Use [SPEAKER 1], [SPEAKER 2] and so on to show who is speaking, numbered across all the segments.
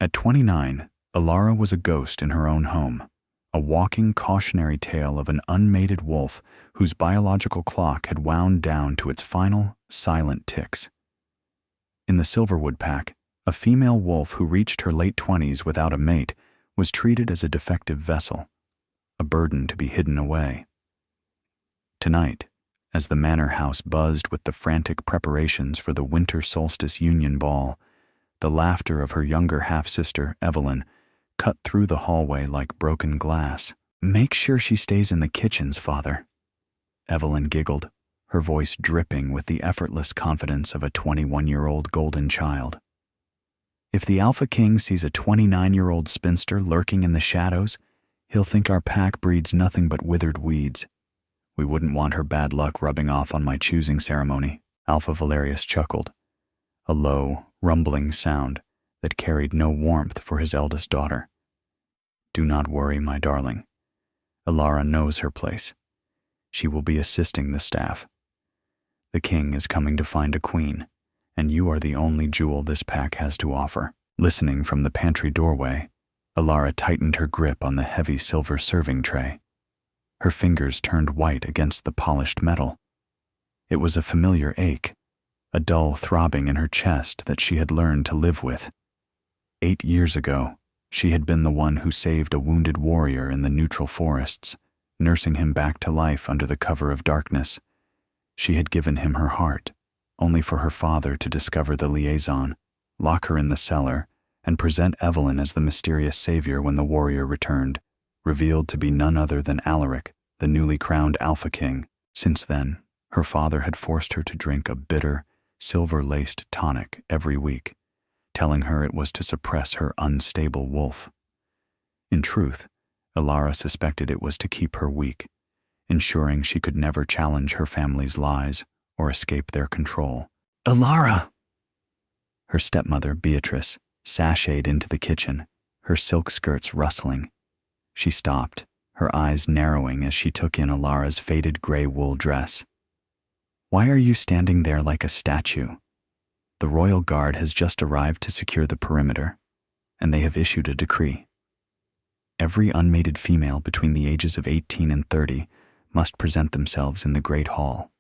[SPEAKER 1] At 29, Alara was a ghost in her own home, a walking cautionary tale of an unmated wolf whose biological clock had wound down to its final, silent ticks. In the Silverwood Pack, a female wolf who reached her late 20s without a mate was treated as a defective vessel, a burden to be hidden away. Tonight, as the manor house buzzed with the frantic preparations for the winter solstice union ball, the laughter of her younger half-sister, Evelyn, cut through the hallway like broken glass. "Make sure she stays in the kitchens, Father," Evelyn giggled, her voice dripping with the effortless confidence of a 21-year-old golden child. "If the Alpha King sees a 29-year-old spinster lurking in the shadows, he'll think our pack breeds nothing but withered weeds. We wouldn't want her bad luck rubbing off on my choosing ceremony." Alpha Valerius chuckled, a low, rumbling sound that carried no warmth for his eldest daughter. "Do not worry, my darling. Alara knows her place. She will be assisting the staff. The king is coming to find a queen, and you are the only jewel this pack has to offer." Listening from the pantry doorway, Alara tightened her grip on the heavy silver serving tray. Her fingers turned white against the polished metal. It was a familiar ache, a dull throbbing in her chest that she had learned to live with. 8 years ago, she had been the one who saved a wounded warrior in the neutral forests, nursing him back to life under the cover of darkness. She had given him her heart, only for her father to discover the liaison, lock her in the cellar, and present Evelyn as the mysterious savior when the warrior returned, revealed to be none other than Alaric, the newly crowned Alpha King. Since then, her father had forced her to drink a bitter, silver-laced tonic every week, telling her it was to suppress her unstable wolf. In truth, Alara suspected it was to keep her weak, ensuring she could never challenge her family's lies or escape their control. "Alara!" Her stepmother, Beatrice, sashayed into the kitchen, her silk skirts rustling. She stopped, her eyes narrowing as she took in Alara's faded gray wool dress. "Why are you standing there like a statue? The royal guard has just arrived to secure the perimeter, and they have issued a decree. Every unmated female between the ages of 18 and 30 must present themselves in the Great Hall.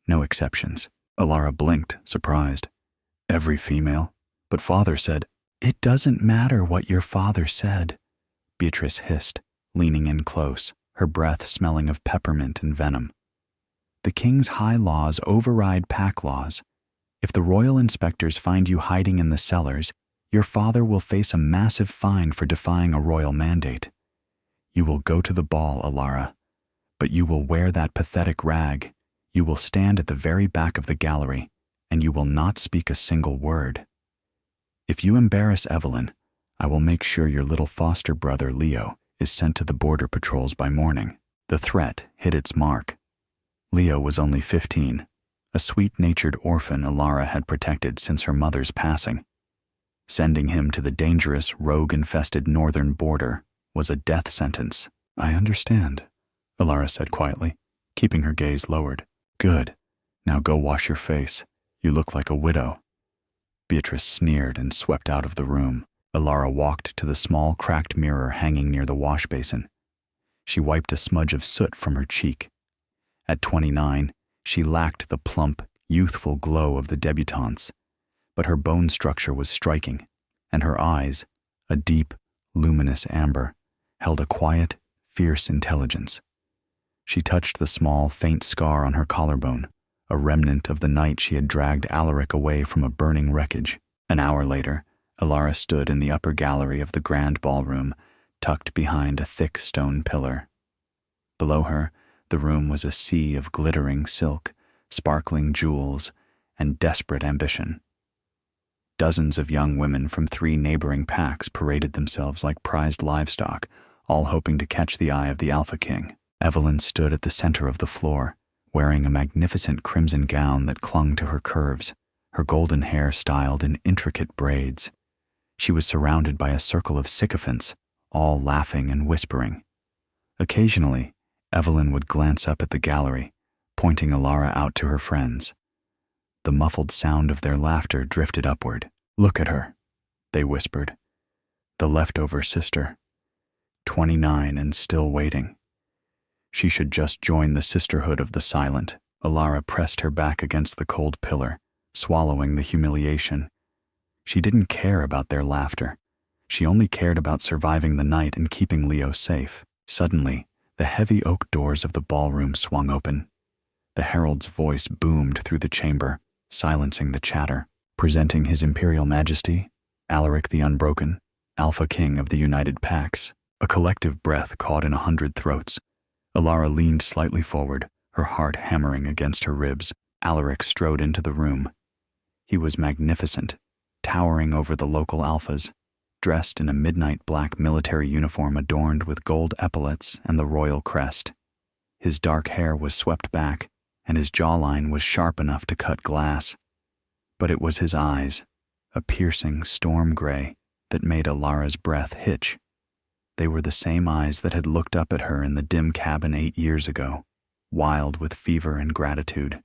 [SPEAKER 1] No exceptions." Alara blinked, surprised. "Every female? But father said—" "It doesn't matter what your father said," Beatrice hissed, leaning in close, her breath smelling of peppermint and venom. "The king's high laws override pack laws. If the royal inspectors find you hiding in the cellars, your father will face a massive fine for defying a royal mandate. You will go to the ball, Alara, but you will wear that pathetic rag. You will stand at the very back of the gallery, and you will not speak a single word. If you embarrass Evelyn, I will make sure your little foster brother, Leo, is sent to the border patrols by morning." The threat hit its mark. Leo was only 15, a sweet-natured orphan Alara had protected since her mother's passing. Sending him to the dangerous, rogue-infested northern border was a death sentence. "I understand," Alara said quietly, keeping her gaze lowered. "Good. Now go wash your face. You look like a widow." Beatrice sneered and swept out of the room. Alara walked to the small cracked mirror hanging near the wash basin. She wiped a smudge of soot from her cheek. At 29, she lacked the plump, youthful glow of the debutantes, but her bone structure was striking, and her eyes, a deep, luminous amber, held a quiet, fierce intelligence. She touched the small, faint scar on her collarbone, a remnant of the night she had dragged Alaric away from a burning wreckage. An hour later, Alara stood in the upper gallery of the grand ballroom, tucked behind a thick stone pillar. Below her, the room was a sea of glittering silk, sparkling jewels, and desperate ambition. Dozens of young women from 3 neighboring packs paraded themselves like prized livestock, all hoping to catch the eye of the Alpha King. Evelyn stood at the center of the floor, wearing a magnificent crimson gown that clung to her curves, her golden hair styled in intricate braids. She was surrounded by a circle of sycophants, all laughing and whispering. Occasionally, Evelyn would glance up at the gallery, pointing Alara out to her friends. The muffled sound of their laughter drifted upward. "Look at her," they whispered, The leftover sister. 29 and still waiting. She should just join the sisterhood of the silent. Alara pressed her back against the cold pillar, swallowing the humiliation. She didn't care about their laughter. She only cared about surviving the night and keeping Leo safe. Suddenly, the heavy oak doors of the ballroom swung open. The herald's voice boomed through the chamber, silencing the chatter. Presenting His Imperial Majesty, Alaric the Unbroken, Alpha King of the United Pax. A collective breath caught in 100 throats. Alara leaned slightly forward, her heart hammering against her ribs. Alaric strode into the room. He was magnificent, towering over the local alphas, dressed in a midnight black military uniform adorned with gold epaulets and the royal crest. His dark hair was swept back, and his jawline was sharp enough to cut glass. But it was his eyes, a piercing storm gray, that made Alara's breath hitch. They were the same eyes that had looked up at her in the dim cabin 8 years ago, wild with fever and gratitude.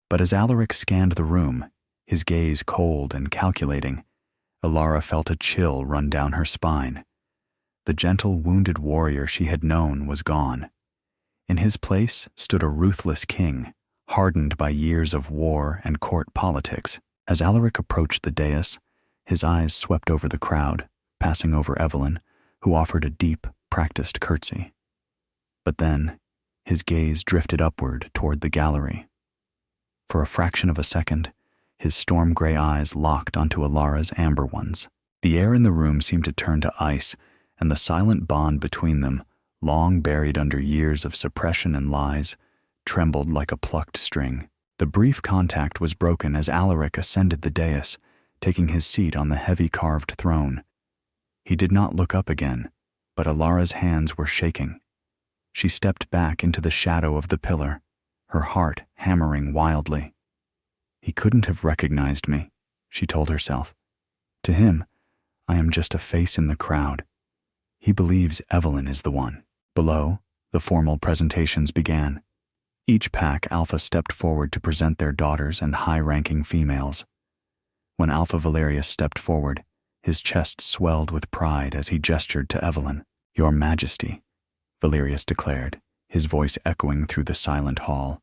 [SPEAKER 1] But as Alaric scanned the room, his gaze cold and calculating, Alara felt a chill run down her spine. The gentle, wounded warrior she had known was gone. In his place stood a ruthless king, hardened by years of war and court politics. As Alaric approached the dais, his eyes swept over the crowd, passing over Evelyn, who offered a deep, practiced curtsy. But then, his gaze drifted upward toward the gallery. For a fraction of a second, his storm-gray eyes locked onto Alara's amber ones. The air in the room seemed to turn to ice, and the silent bond between them, long buried under years of suppression and lies, trembled like a plucked string. The brief contact was broken as Alaric ascended the dais, taking his seat on the heavy carved throne. He did not look up again, but Alara's hands were shaking. She stepped back into the shadow of the pillar, her heart hammering wildly. He couldn't have recognized me, she told herself. To him, I am just a face in the crowd. He believes Evelyn is the one. Below, the formal presentations began. Each pack Alpha stepped forward to present their daughters and high-ranking females. When Alpha Valerius stepped forward, his chest swelled with pride as he gestured to Evelyn. Your Majesty, Valerius declared, his voice echoing through the silent hall.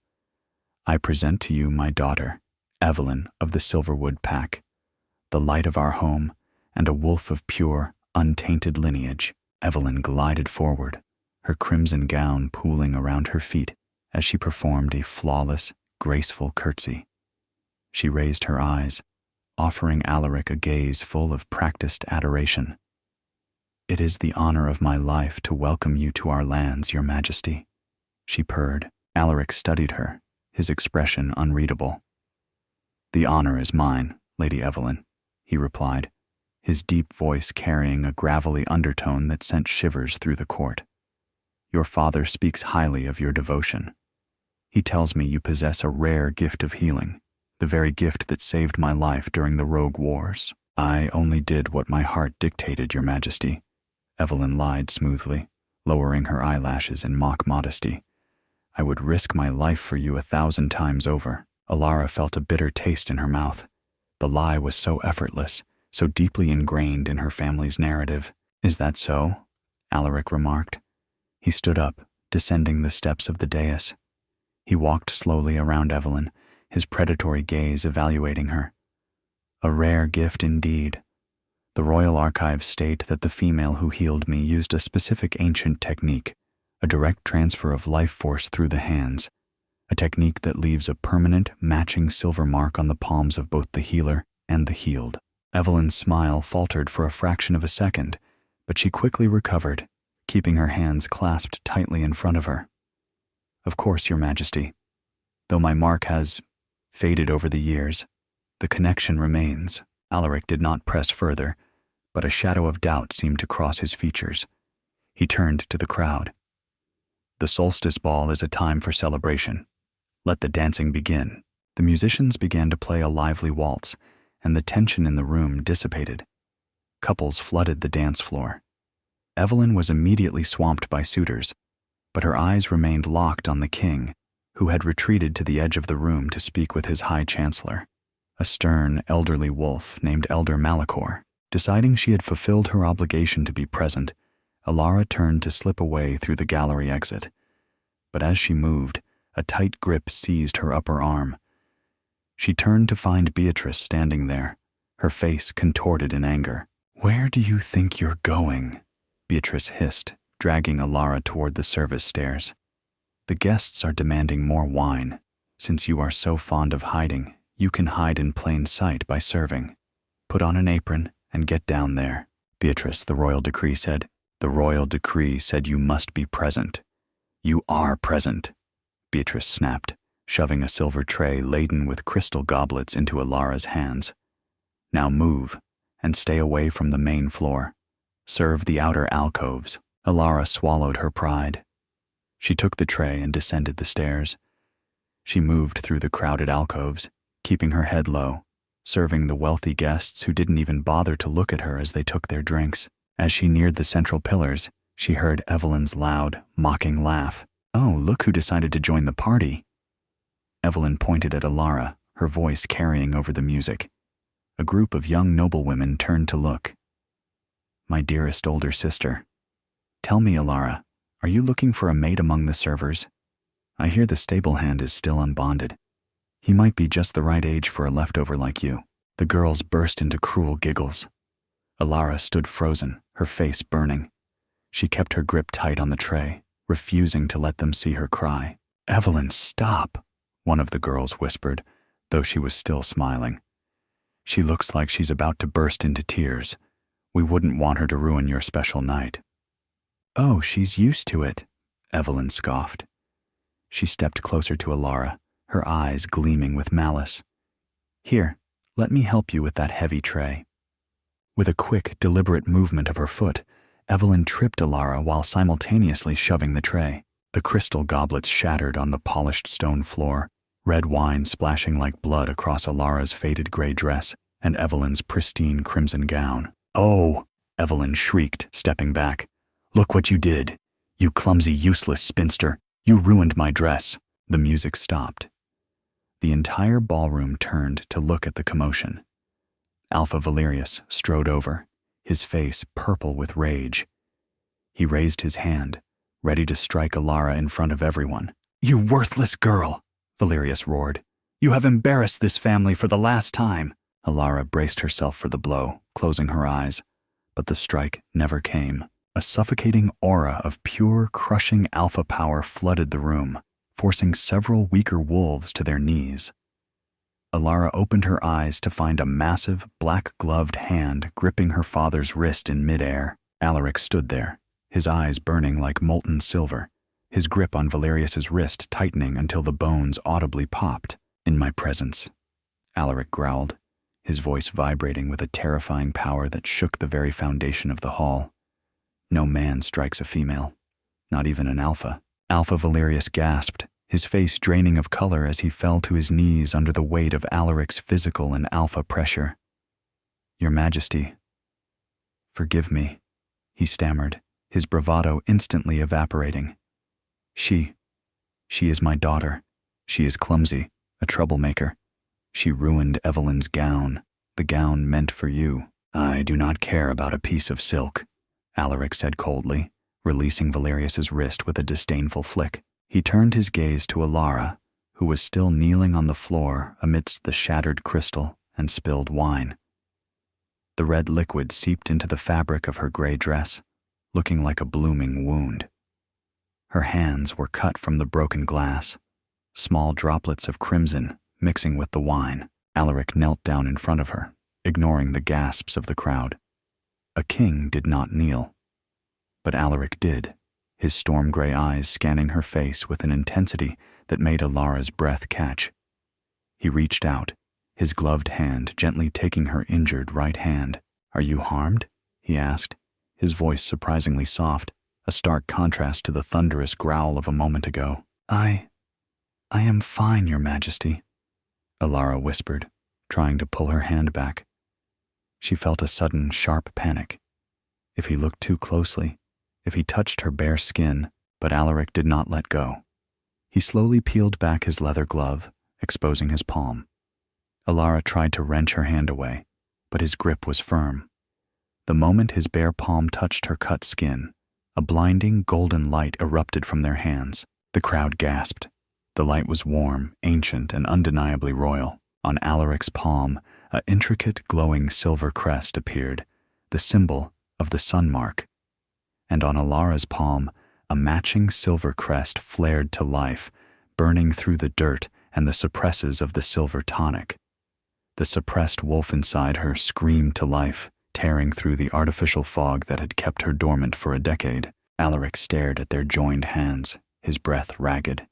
[SPEAKER 1] I present to you my daughter, Evelyn of the Silverwood Pack, the light of our home and a wolf of pure, untainted lineage. Evelyn glided forward, her crimson gown pooling around her feet as she performed a flawless, graceful curtsy. She raised her eyes, offering Alaric a gaze full of practiced adoration. It is the honor of my life to welcome you to our lands, Your Majesty, she purred. Alaric studied her, his expression unreadable. The honor is mine, Lady Evelyn, he replied, his deep voice carrying a gravelly undertone that sent shivers through the court. Your father speaks highly of your devotion. He tells me you possess a rare gift of healing, the very gift that saved my life during the Rogue Wars. I only did what my heart dictated, Your Majesty, Evelyn lied smoothly, lowering her eyelashes in mock modesty. I would risk my life for you 1,000 times over. Alara felt a bitter taste in her mouth. The lie was so effortless, so deeply ingrained in her family's narrative. Is that so? Alaric remarked. He stood up, descending the steps of the dais. He walked slowly around Evelyn, his predatory gaze evaluating her. A rare gift indeed. The royal archives state that the female who healed me used a specific ancient technique, a direct transfer of life force through the hands, a technique that leaves a permanent, matching silver mark on the palms of both the healer and the healed. Evelyn's smile faltered for a fraction of a second, but she quickly recovered, keeping her hands clasped tightly in front of her. Of course, Your Majesty. Though my mark has faded over the years, the connection remains. Alaric did not press further, but a shadow of doubt seemed to cross his features. He turned to the crowd. The solstice ball is a time for celebration. Let the dancing begin. The musicians began to play a lively waltz, and the tension in the room dissipated. Couples flooded the dance floor. Evelyn was immediately swamped by suitors, but her eyes remained locked on the king, who had retreated to the edge of the room to speak with his High Chancellor, a stern, elderly wolf named Elder Malachor. Deciding she had fulfilled her obligation to be present, Alara turned to slip away through the gallery exit. But as she moved, a tight grip seized her upper arm. She turned to find Beatrice standing there, her face contorted in anger. "Where do you think you're going?" Beatrice hissed, dragging Alara toward the service stairs. "The guests are demanding more wine. Since you are so fond of hiding, you can hide in plain sight by serving. Put on an apron and get down there." "Beatrice, the royal decree said." "The royal decree said you must be present." "You are present," Beatrice snapped, shoving a silver tray laden with crystal goblets into Alara's hands. "Now move, and stay away from the main floor. Serve the outer alcoves." Alara swallowed her pride. She took the tray and descended the stairs. She moved through the crowded alcoves, keeping her head low, serving the wealthy guests who didn't even bother to look at her as they took their drinks. As she neared the central pillars, she heard Evelyn's loud, mocking laugh. "Oh, look who decided to join the party." Evelyn pointed at Alara, her voice carrying over the music. A group of young noblewomen turned to look. "My dearest older sister. Tell me, Alara, are you looking for a mate among the servers? I hear the stable hand is still unbonded. He might be just the right age for a leftover like you." The girls burst into cruel giggles. Alara stood frozen, her face burning. She kept her grip tight on the tray, refusing to let them see her cry. "Evelyn, stop," one of the girls whispered, though she was still smiling. "She looks like she's about to burst into tears. We wouldn't want her to ruin your special night." "Oh, she's used to it," Evelyn scoffed. She stepped closer to Alara, her eyes gleaming with malice. "Here, let me help you with that heavy tray." With a quick, deliberate movement of her foot, Evelyn tripped Alara while simultaneously shoving the tray. The crystal goblets shattered on the polished stone floor, red wine splashing like blood across Alara's faded gray dress and Evelyn's pristine crimson gown. "Oh!" Evelyn shrieked, stepping back. "Look what you did! You clumsy, useless spinster! You ruined my dress!" The music stopped. The entire ballroom turned to look at the commotion. Alpha Valerius strode over, his face purple with rage. He raised his hand, ready to strike Alara in front of everyone. "You worthless girl!" Valerius roared. "You have embarrassed this family for the last time." Alara braced herself for the blow, closing her eyes, but the strike never came. A suffocating aura of pure, crushing alpha power flooded the room, forcing several weaker wolves to their knees. Alara opened her eyes to find a massive, black-gloved hand gripping her father's wrist in midair. Alaric stood there, his eyes burning like molten silver, his grip on Valerius's wrist tightening until the bones audibly popped. "In my presence," Alaric growled, his voice vibrating with a terrifying power that shook the very foundation of the hall. "No man strikes a female, not even an alpha." Alpha Valerius gasped, his face draining of color as he fell to his knees under the weight of Alaric's physical and alpha pressure. "Your Majesty, forgive me," he stammered, his bravado instantly evaporating. She is my daughter. She is clumsy, a troublemaker. She ruined Evelyn's gown, the gown meant for you." "I do not care about a piece of silk," Alaric said coldly, releasing Valerius's wrist with a disdainful flick. He turned his gaze to Alara, who was still kneeling on the floor amidst the shattered crystal and spilled wine. The red liquid seeped into the fabric of her gray dress, looking like a blooming wound. Her hands were cut from the broken glass, small droplets of crimson mixing with the wine. Alaric knelt down in front of her, ignoring the gasps of the crowd. A king did not kneel, but Alaric did, his storm-gray eyes scanning her face with an intensity that made Alara's breath catch. He reached out, his gloved hand gently taking her injured right hand. "Are you harmed?" he asked, his voice surprisingly soft, a stark contrast to the thunderous growl of a moment ago. I am fine, Your Majesty," Alara whispered, trying to pull her hand back. She felt a sudden, sharp panic. If he looked too closely, if he touched her bare skin, but Alaric did not let go. He slowly peeled back his leather glove, exposing his palm. Alara tried to wrench her hand away, but his grip was firm. The moment his bare palm touched her cut skin, a blinding golden light erupted from their hands. The crowd gasped. The light was warm, ancient, and undeniably royal. On Alaric's palm, an intricate glowing silver crest appeared, the symbol of the sun mark. And on Alara's palm, a matching silver crest flared to life, burning through the dirt and the suppresses of the silver tonic. The suppressed wolf inside her screamed to life, tearing through the artificial fog that had kept her dormant for a decade. Alaric stared at their joined hands, his breath ragged.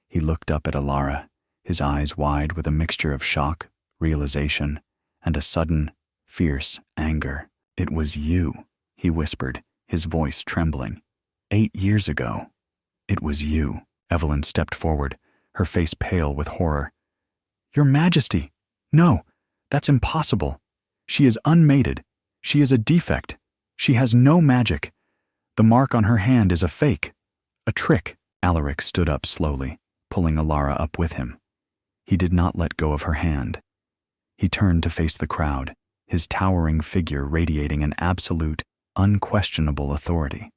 [SPEAKER 1] He looked up at Alara, his eyes wide with a mixture of shock, realization, and a sudden, fierce anger. "It was you," he whispered, his voice trembling. 8 years ago. It was you." Evelyn stepped forward, her face pale with horror. "Your Majesty! No, that's impossible. She is unmated. She is a defect. She has no magic. The mark on her hand is a fake. A trick." Alaric stood up slowly, pulling Alara up with him. He did not let go of her hand. He turned to face the crowd, his towering figure radiating an absolute, unquestionable authority.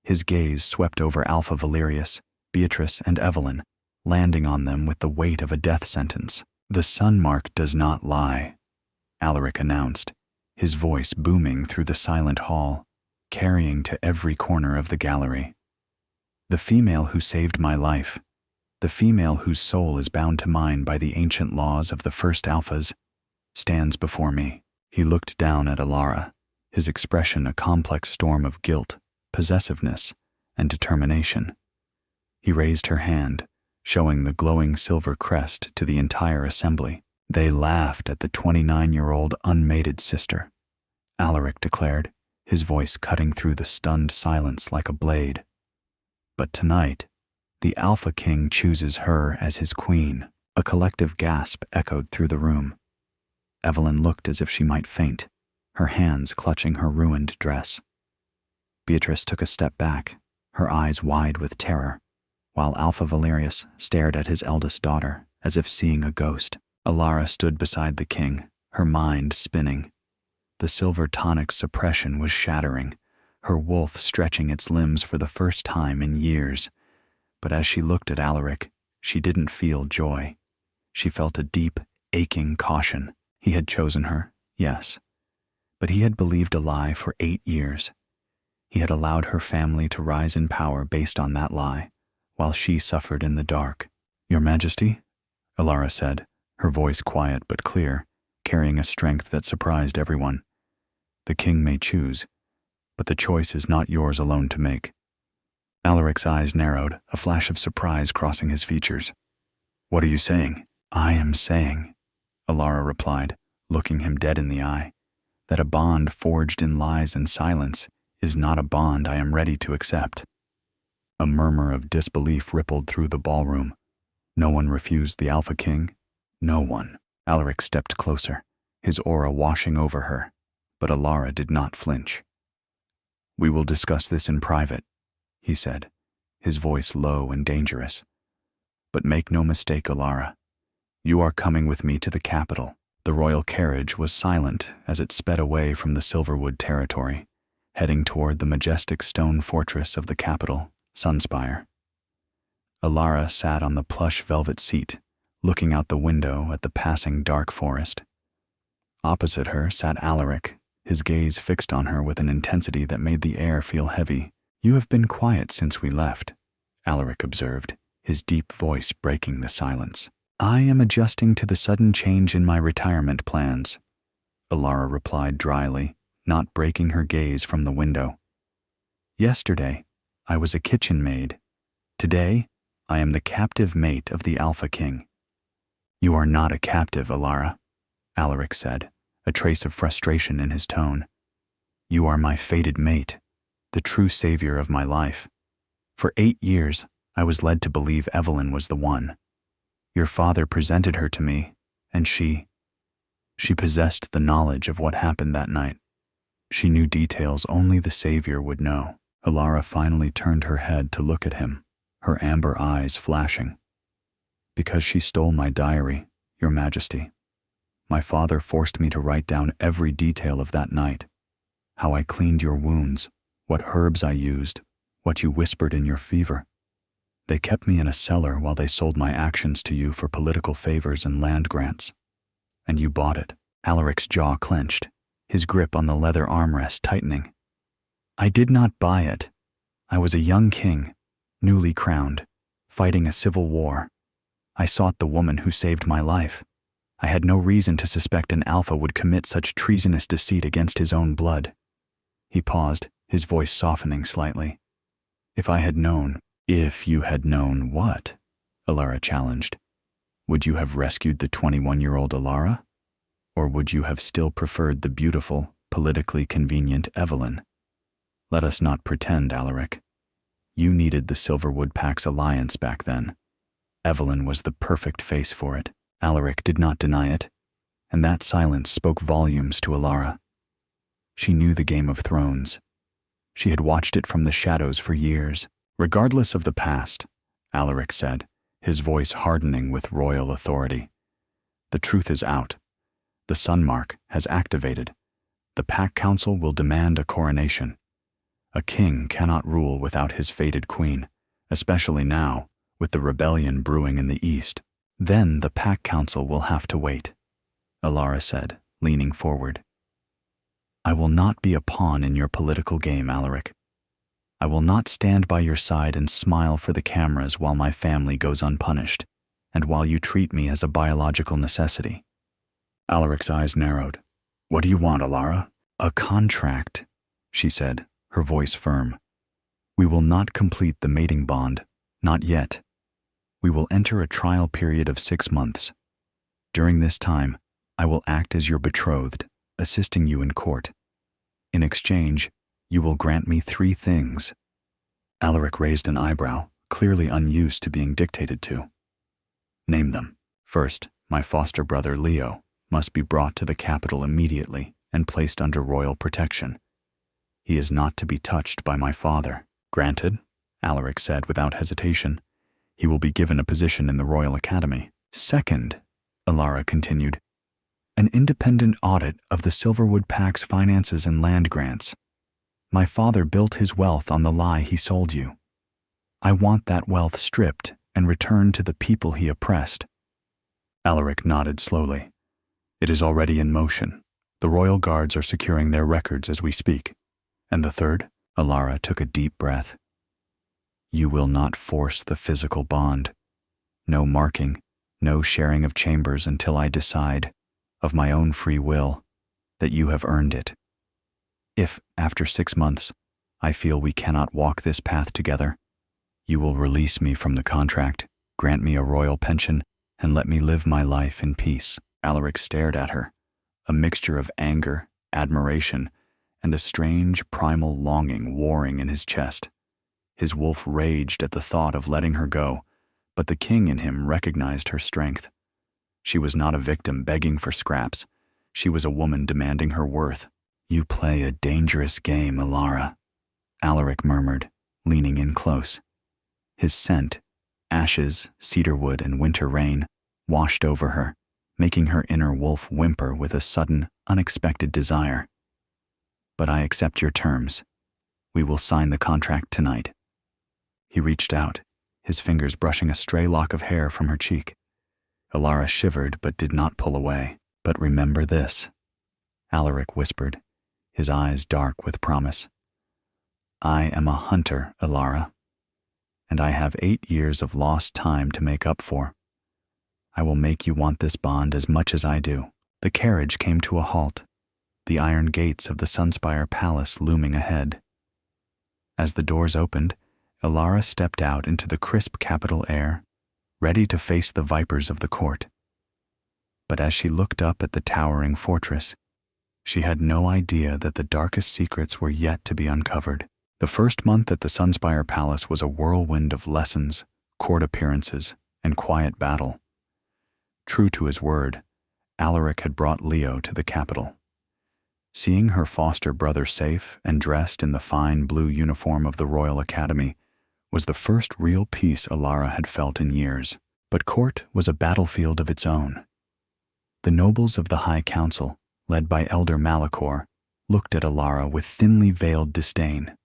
[SPEAKER 1] His gaze swept over Alpha Valerius, Beatrice, and Evelyn, landing on them with the weight of a death sentence. "The sun mark does not lie," Alaric announced, his voice booming through the silent hall, carrying to every corner of the gallery. "The female who saved my life, the female whose soul is bound to mine by the ancient laws of the first Alphas, stands before me." He looked down at Alara, his expression a complex storm of guilt, possessiveness, and determination. He raised her hand, showing the glowing silver crest to the entire assembly. They laughed at the 29-year-old unmated sister, Alaric declared, his voice cutting through the stunned silence like a blade. "But tonight, the Alpha King chooses her as his queen." A collective gasp echoed through the room. Evelyn looked as if she might faint, her hands clutching her ruined dress. Beatrice took a step back, her eyes wide with terror, while Alpha Valerius stared at his eldest daughter as if seeing a ghost. Alara stood beside the king, her mind spinning. The silver tonic's suppression was shattering, her wolf stretching its limbs for the first time in years. But as she looked at Alaric, she didn't feel joy. She felt a deep, aching caution. He had chosen her, yes, but he had believed a lie for 8 years. He had allowed her family to rise in power based on that lie, while she suffered in the dark. "Your Majesty," Alara said, her voice quiet but clear, carrying a strength that surprised everyone. "The king may choose, but the choice is not yours alone to make." Alaric's eyes narrowed, a flash of surprise crossing his features. "What are you saying?" "I am saying," Alara replied, looking him dead in the eye, "that a bond forged in lies and silence is not a bond I am ready to accept." A murmur of disbelief rippled through the ballroom. No one refused the Alpha King. No one. Alaric stepped closer, his aura washing over her, but Alara did not flinch. "We will discuss this in private," he said, his voice low and dangerous. "But make no mistake, Alara. You are coming with me to the capital." The royal carriage was silent as it sped away from the Silverwood territory, heading toward the majestic stone fortress of the capital, Sunspire. Alara sat on the plush velvet seat, looking out the window at the passing dark forest. Opposite her sat Alaric, his gaze fixed on her with an intensity that made the air feel heavy. "You have been quiet since we left," Alaric observed, his deep voice breaking the silence. "I am adjusting to the sudden change in my retirement plans," Alara replied dryly, not breaking her gaze from the window. "Yesterday, I was a kitchen maid. Today, I am the captive mate of the Alpha King." "You are not a captive, Alara," Alaric said, a trace of frustration in his tone. "You are my fated mate, the true savior of my life. For 8 years, I was led to believe Evelyn was the one. Your father presented her to me, and she possessed the knowledge of what happened that night. She knew details only the savior would know." Alara finally turned her head to look at him, her amber eyes flashing. "Because she stole my diary, Your Majesty. My father forced me to write down every detail of that night, how I cleaned your wounds, what herbs I used, what you whispered in your fever. They kept me in a cellar while they sold my actions to you for political favors and land grants. And you bought it." Alaric's jaw clenched, his grip on the leather armrest tightening. "I did not buy it. I was a young king, newly crowned, fighting a civil war. I sought the woman who saved my life. I had no reason to suspect an alpha would commit such treasonous deceit against his own blood." He paused, his voice softening slightly. "If you had known what?" Alara challenged. "Would you have rescued the 21-year-old Alara? Or would you have still preferred the beautiful, politically convenient Evelyn? Let us not pretend, Alaric. You needed the Silverwood Pack's alliance back then. Evelyn was the perfect face for it." Alaric did not deny it, and that silence spoke volumes to Alara. She knew the Game of Thrones. She had watched it from the shadows for years. "Regardless of the past," Alaric said, his voice hardening with royal authority. "The truth is out. The Sun Mark has activated. The Pack Council will demand a coronation. A king cannot rule without his fated queen, especially now, with the rebellion brewing in the east. Then the Pack Council will have to wait," Alara said, leaning forward. "I will not be a pawn in your political game, Alaric. I will not stand by your side and smile for the cameras while my family goes unpunished, and while you treat me as a biological necessity." Alaric's eyes narrowed. "What do you want, Alara?" "A contract," she said, her voice firm. "We will not complete the mating bond, not yet. We will enter a trial period of 6 months. During this time, I will act as your betrothed, assisting you in court. In exchange, you will grant me 3 things. Alaric raised an eyebrow, clearly unused to being dictated to. "Name them." "First, my foster brother Leo must be brought to the capital immediately and placed under royal protection. He is not to be touched by my father." "Granted," Alaric said without hesitation. "He will be given a position in the Royal Academy." "Second," Alara continued, "an independent audit of the Silverwood Pack's finances and land grants. My father built his wealth on the lie he sold you. I want that wealth stripped and returned to the people he oppressed." Alaric nodded slowly. "It is already in motion. The royal guards are securing their records as we speak." "And the third?" Alara took a deep breath. "You will not force the physical bond. No marking, no sharing of chambers until I decide, of my own free will, that you have earned it. If, after 6 months, I feel we cannot walk this path together, you will release me from the contract, grant me a royal pension, and let me live my life in peace." Alaric stared at her, a mixture of anger, admiration, and a strange primal longing warring in his chest. His wolf raged at the thought of letting her go, but the king in him recognized her strength. She was not a victim begging for scraps. She was a woman demanding her worth. "You play a dangerous game, Alara," Alaric murmured, leaning in close. His scent, ashes, cedarwood, and winter rain, washed over her, making her inner wolf whimper with a sudden, unexpected desire. "But I accept your terms. We will sign the contract tonight." He reached out, his fingers brushing a stray lock of hair from her cheek. Alara shivered but did not pull away. "But remember this," Alaric whispered, his eyes dark with promise. "I am a hunter, Alara, and I have 8 years of lost time to make up for. I will make you want this bond as much as I do." The carriage came to a halt, the iron gates of the Sunspire Palace looming ahead. As the doors opened, Alara stepped out into the crisp capital air, ready to face the vipers of the court. But as she looked up at the towering fortress, she had no idea that the darkest secrets were yet to be uncovered. The first month at the Sunspire Palace was a whirlwind of lessons, court appearances, and quiet battle. True to his word, Alaric had brought Leo to the capital. Seeing her foster brother safe and dressed in the fine blue uniform of the Royal Academy was the first real peace Alara had felt in years. But court was a battlefield of its own. The nobles of the High Council, led by Elder Malachor, looked at Alara with thinly veiled disdain.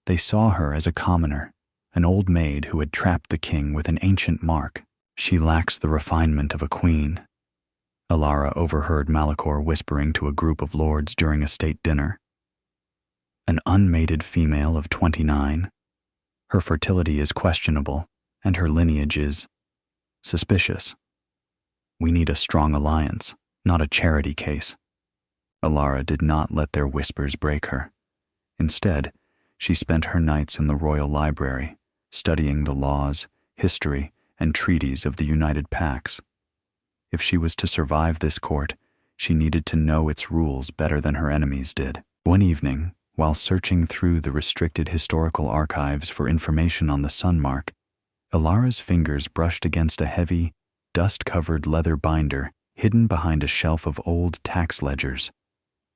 [SPEAKER 1] They saw her as a commoner, an old maid who had trapped the king with an ancient mark. She lacks the refinement of a queen. Alara overheard Malachor whispering to a group of lords during a state dinner. An unmated female of 29. Her fertility is questionable, and her lineage is suspicious. We need a strong alliance, not a charity case. Alara did not let their whispers break her. Instead, she spent her nights in the royal library, studying the laws, history, and treaties of the United Pacts. If she was to survive this court, she needed to know its rules better than her enemies did. One evening, while searching through the restricted historical archives for information on the sun mark, Alara's fingers brushed against a heavy, dust-covered leather binder hidden behind a shelf of old tax ledgers.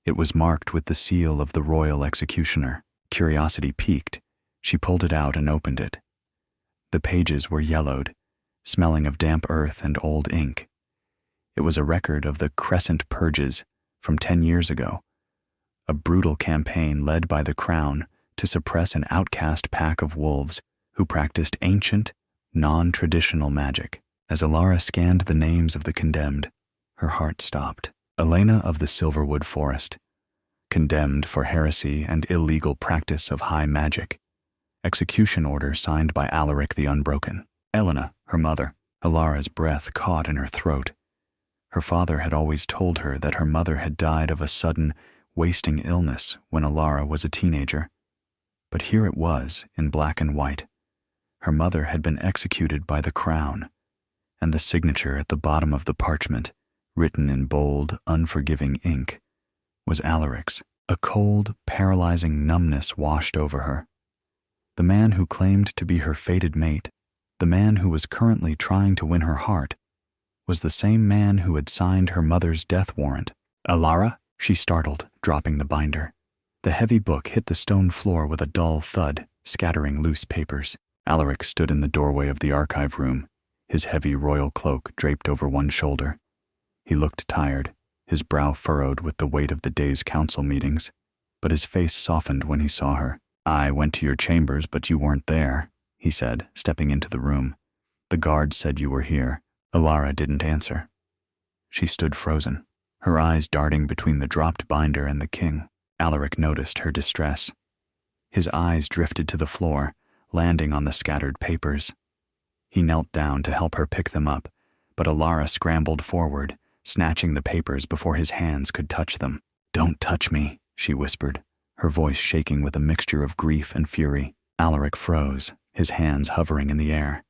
[SPEAKER 1] It was marked with the seal of the royal executioner. Curiosity piqued. She pulled it out and opened it. The pages were yellowed, smelling of damp earth and old ink. It was a record of the Crescent Purges from 10 years ago, a brutal campaign led by the Crown to suppress an outcast pack of wolves who practiced ancient, non-traditional magic. As Alara scanned the names of the condemned, her heart stopped. Elena of the Silverwood Forest, condemned for heresy and illegal practice of high magic. Execution order signed by Alaric the Unbroken. Elena, her mother. Alara's breath caught in her throat. Her father had always told her that her mother had died of a sudden, wasting illness when Alara was a teenager. But here it was, in black and white. Her mother had been executed by the Crown, and the signature at the bottom of the parchment, written in bold, unforgiving ink, was Alaric's. A cold, paralyzing numbness washed over her. The man who claimed to be her fated mate, the man who was currently trying to win her heart, was the same man who had signed her mother's death warrant. Alara? She startled, dropping the binder. The heavy book hit the stone floor with a dull thud, scattering loose papers. Alaric stood in the doorway of the archive room, his heavy royal cloak draped over one shoulder. He looked tired, his brow furrowed with the weight of the day's council meetings, but his face softened when he saw her. "I went to your chambers, but you weren't there," he said, stepping into the room. "The guard said you were here." Alara didn't answer. She stood frozen, her eyes darting between the dropped binder and the king. Alaric noticed her distress. His eyes drifted to the floor, landing on the scattered papers. He knelt down to help her pick them up, but Alara scrambled forward, snatching the papers before his hands could touch them. "Don't touch me," she whispered, her voice shaking with a mixture of grief and fury. Alaric froze, his hands hovering in the air.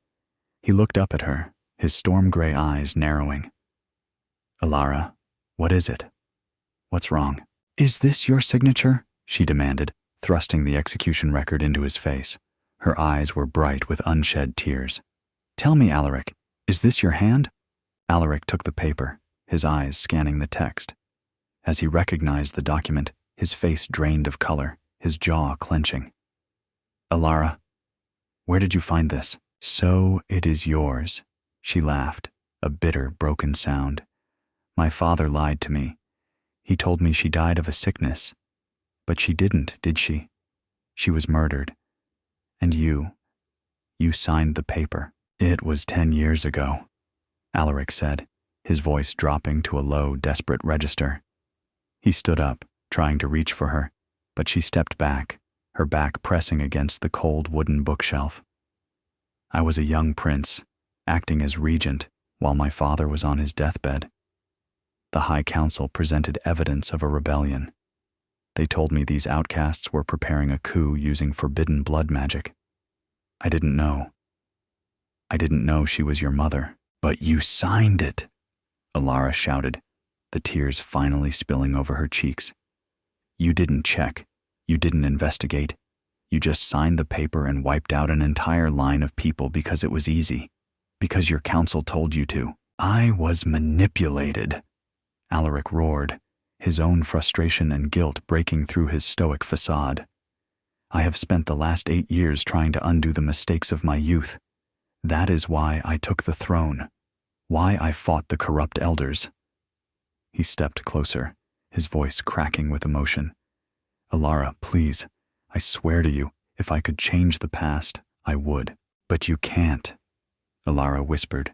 [SPEAKER 1] He looked up at her, his storm-gray eyes narrowing. "Alara, what is it? What's wrong?" "Is this your signature?" she demanded, thrusting the execution record into his face. Her eyes were bright with unshed tears. "Tell me, Alaric, is this your hand?" Alaric took the paper, his eyes scanning the text. As he recognized the document, his face drained of color, his jaw clenching. "Alara, where did you find this?" "So it is yours," she laughed, a bitter, broken sound. "My father lied to me. He told me she died of a sickness. But she didn't, did she? She was murdered. And you signed the paper." "It was 10 years ago," Alaric said, his voice dropping to a low, desperate register. He stood up, trying to reach for her, but she stepped back, her back pressing against the cold wooden bookshelf. "I was a young prince, acting as regent while my father was on his deathbed. The High Council presented evidence of a rebellion. They told me these outcasts were preparing a coup using forbidden blood magic. I didn't know. I didn't know she was your mother." "But you signed it," Alara shouted, the tears finally spilling over her cheeks. "You didn't check. You didn't investigate. You just signed the paper and wiped out an entire line of people because it was easy. Because your council told you to." "I was manipulated," Alaric roared, his own frustration and guilt breaking through his stoic facade. "I have spent the last 8 years trying to undo the mistakes of my youth. That is why I took the throne, why I fought the corrupt elders." He stepped closer, his voice cracking with emotion. Alara, please. I swear to you, if I could change the past, I would. But you can't, Alara whispered,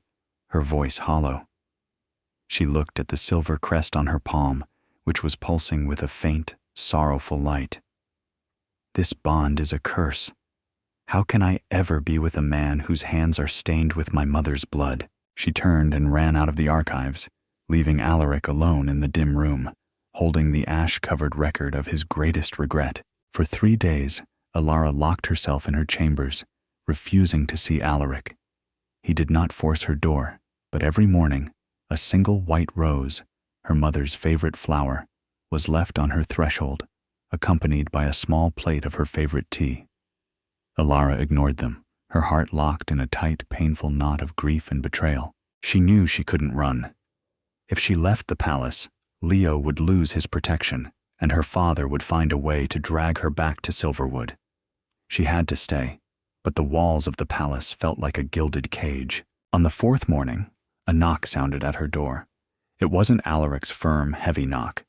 [SPEAKER 1] her voice hollow. She looked at the silver crest on her palm, which was pulsing with a faint, sorrowful light. This bond is a curse. How can I ever be with a man whose hands are stained with my mother's blood? She turned and ran out of the archives, leaving Alaric alone in the dim room, holding the ash-covered record of his greatest regret. For 3 days, Alara locked herself in her chambers, refusing to see Alaric. He did not force her door, but every morning, a single white rose, her mother's favorite flower, was left on her threshold, accompanied by a small plate of her favorite tea. Alara ignored them, her heart locked in a tight, painful knot of grief and betrayal. She knew she couldn't run. If she left the palace, Leo would lose his protection, and her father would find a way to drag her back to Silverwood. She had to stay, but the walls of the palace felt like a gilded cage. On the 4th morning, a knock sounded at her door. It wasn't Alaric's firm, heavy knock.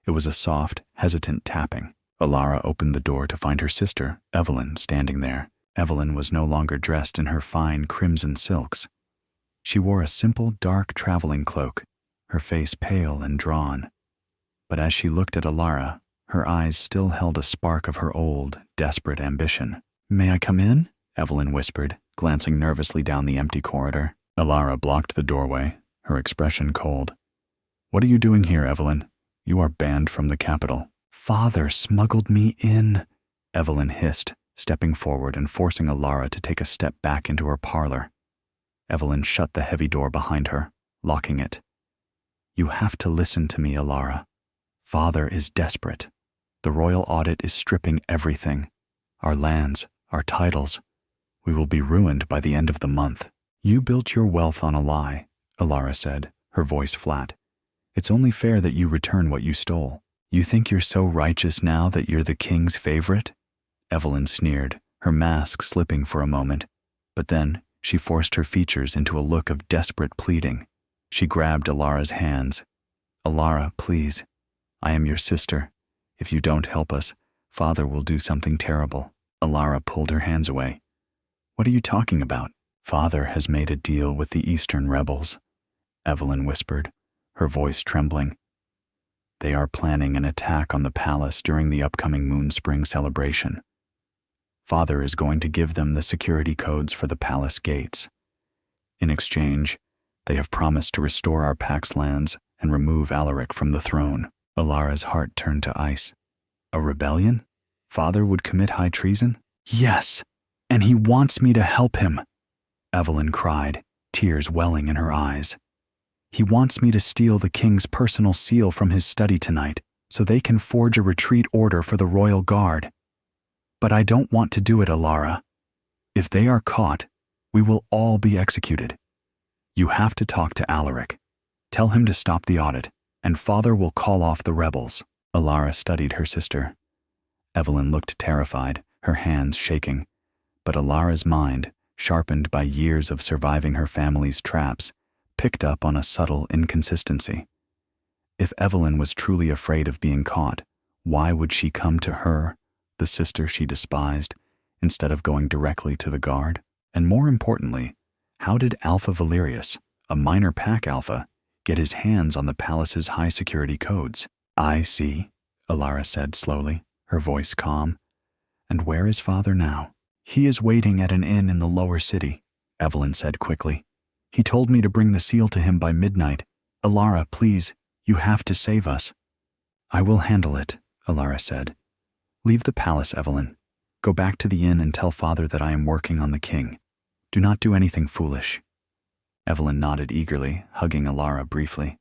[SPEAKER 1] It was a soft, hesitant tapping. Alara opened the door to find her sister, Evelyn, standing there. Evelyn was no longer dressed in her fine crimson silks. She wore a simple, dark traveling cloak, her face pale and drawn. But as she looked at Alara, her eyes still held a spark of her old, desperate ambition. "May I come in?" Evelyn whispered, glancing nervously down the empty corridor. Alara blocked the doorway, her expression cold. "What are you doing here, Evelyn? You are banned from the capital." "Father smuggled me in," Evelyn hissed, stepping forward and forcing Alara to take a step back into her parlor. Evelyn shut the heavy door behind her, locking it. "You have to listen to me, Alara. Father is desperate. The royal audit is stripping everything. Our lands, our titles. We will be ruined by the end of the month." "You built your wealth on a lie," Alara said, her voice flat. "It's only fair that you return what you stole. You think you're so righteous now that you're the king's favorite?" Evelyn sneered, her mask slipping for a moment, but then she forced her features into a look of desperate pleading. She grabbed Alara's hands. "Alara, please. I am your sister. If you don't help us, Father will do something terrible." Alara pulled her hands away. "What are you talking about?" "Father has made a deal with the Eastern rebels," Evelyn whispered, her voice trembling. "They are planning an attack on the palace during the upcoming Moonspring celebration. Father is going to give them the security codes for the palace gates. In exchange, they have promised to restore our Pax lands and remove Alaric from the throne." Alara's heart turned to ice. "A rebellion? Father would commit high treason?" "Yes, and he wants me to help him," Evelyn cried, tears welling in her eyes. "He wants me to steal the king's personal seal from his study tonight so they can forge a retreat order for the royal guard. But I don't want to do it, Alara. If they are caught, we will all be executed. You have to talk to Alaric. Tell him to stop the audit, and Father will call off the rebels." Alara studied her sister. Evelyn looked terrified, her hands shaking, but Alara's mind, sharpened by years of surviving her family's traps, picked up on a subtle inconsistency. If Evelyn was truly afraid of being caught, why would she come to her, the sister she despised, instead of going directly to the guard? And more importantly, how did Alpha Valerius, a minor pack alpha, get his hands on the palace's high-security codes? "I see," Alara said slowly, her voice calm. "And where is Father now?" "He is waiting at an inn in the lower city," Evelyn said quickly. "He told me to bring the seal to him by midnight. Alara, please, you have to save us." "I will handle it," Alara said. "Leave the palace, Evelyn. Go back to the inn and tell Father that I am working on the king. Do not do anything foolish." Evelyn nodded eagerly, hugging Alara briefly.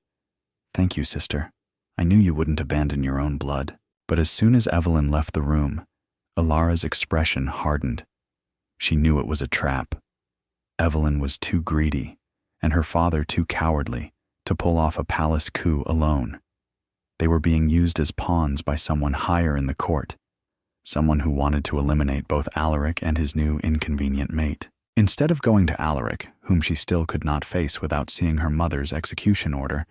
[SPEAKER 1] "Thank you, sister. I knew you wouldn't abandon your own blood." But as soon as Evelyn left the room, Alara's expression hardened. She knew it was a trap. Evelyn was too greedy, and her father too cowardly, to pull off a palace coup alone. They were being used as pawns by someone higher in the court, someone who wanted to eliminate both Alaric and his new inconvenient mate. Instead of going to Alaric, whom she still could not face without seeing her mother's execution order,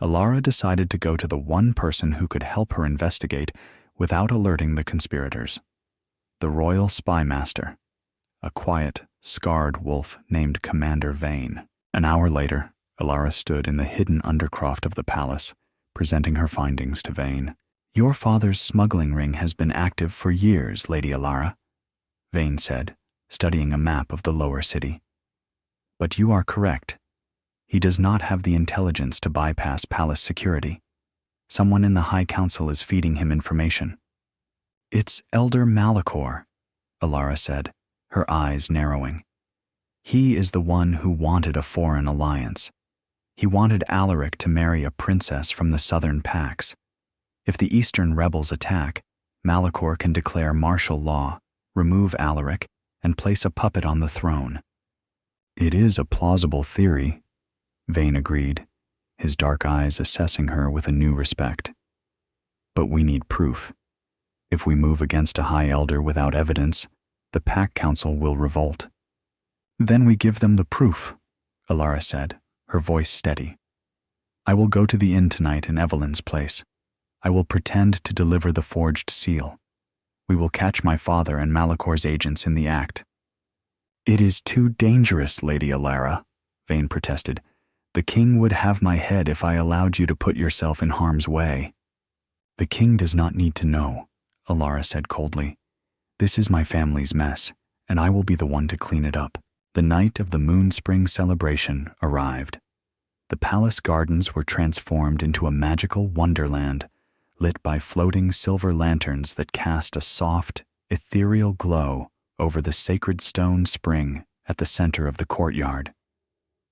[SPEAKER 1] Alara decided to go to the one person who could help her investigate without alerting the conspirators. The royal spy master, a quiet, scarred wolf named Commander Vane. An hour later, Alara stood in the hidden undercroft of the palace, presenting her findings to Vane. "Your father's smuggling ring has been active for years, Lady Alara," Vane said, studying a map of the lower city. "But you are correct. He does not have the intelligence to bypass palace security. Someone in the High Council is feeding him information." "It's Elder Malachor," Alara said, her eyes narrowing. "He is the one who wanted a foreign alliance. He wanted Alaric to marry a princess from the southern Pax. If the eastern rebels attack, Malachor can declare martial law, remove Alaric, and place a puppet on the throne." "It is a plausible theory," Vane agreed, his dark eyes assessing her with a new respect. "But we need proof. If we move against a High Elder without evidence, the Pack Council will revolt." "Then we give them the proof," Alara said, her voice steady. "I will go to the inn tonight in Evelyn's place. I will pretend to deliver the forged seal. We will catch my father and Malachor's agents in the act." "It is too dangerous, Lady Alara," Vane protested. "The king would have my head if I allowed you to put yourself in harm's way." "The king does not need to know," Alara said coldly. "This is my family's mess, and I will be the one to clean it up." The night of the Moonspring celebration arrived. The palace gardens were transformed into a magical wonderland, lit by floating silver lanterns that cast a soft, ethereal glow over the sacred stone spring at the center of the courtyard.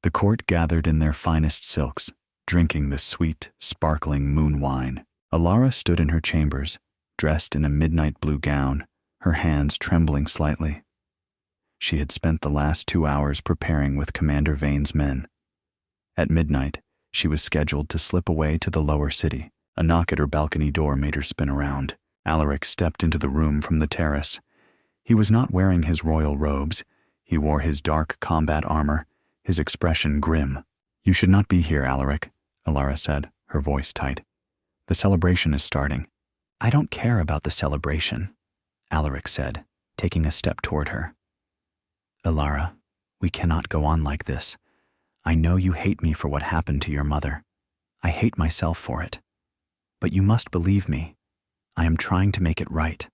[SPEAKER 1] The court gathered in their finest silks, drinking the sweet, sparkling moon wine. Alara stood in her chambers, dressed in a midnight blue gown, her hands trembling slightly. She had spent the last 2 hours preparing with Commander Vane's men. At midnight, she was scheduled to slip away to the lower city. A knock at her balcony door made her spin around. Alaric stepped into the room from the terrace. He was not wearing his royal robes. He wore his dark combat armor, his expression grim. "You should not be here, Alaric," Alara said, her voice tight. "The celebration is starting." "I don't care about the celebration," Alaric said, taking a step toward her. "Alara, we cannot go on like this. I know you hate me for what happened to your mother. I hate myself for it. But you must believe me. I am trying to make it right.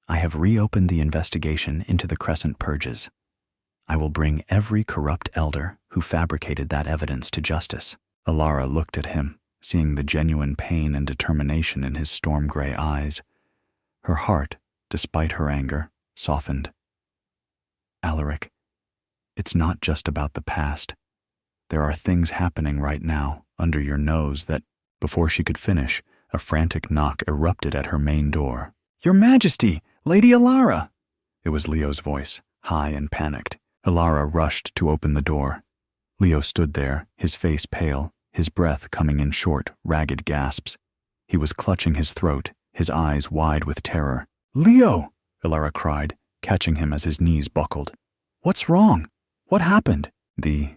[SPEAKER 1] I have reopened the investigation into the Crescent Purges. I will bring every corrupt elder who fabricated that evidence to justice." Alara looked at him, seeing the genuine pain and determination in his storm-gray eyes. Her heart, despite her anger, softened. "Alaric, it's not just about the past. There are things happening right now, under your nose, that—" Before she could finish, a frantic knock erupted at her main door. "Your Majesty! Lady Alara!" It was Leo's voice, high and panicked. Alara rushed to open the door. Leo stood there, his face pale, his breath coming in short, ragged gasps. He was clutching his throat, his eyes wide with terror. "Leo!" Alara cried, catching him as his knees buckled. "What's wrong? What happened?" The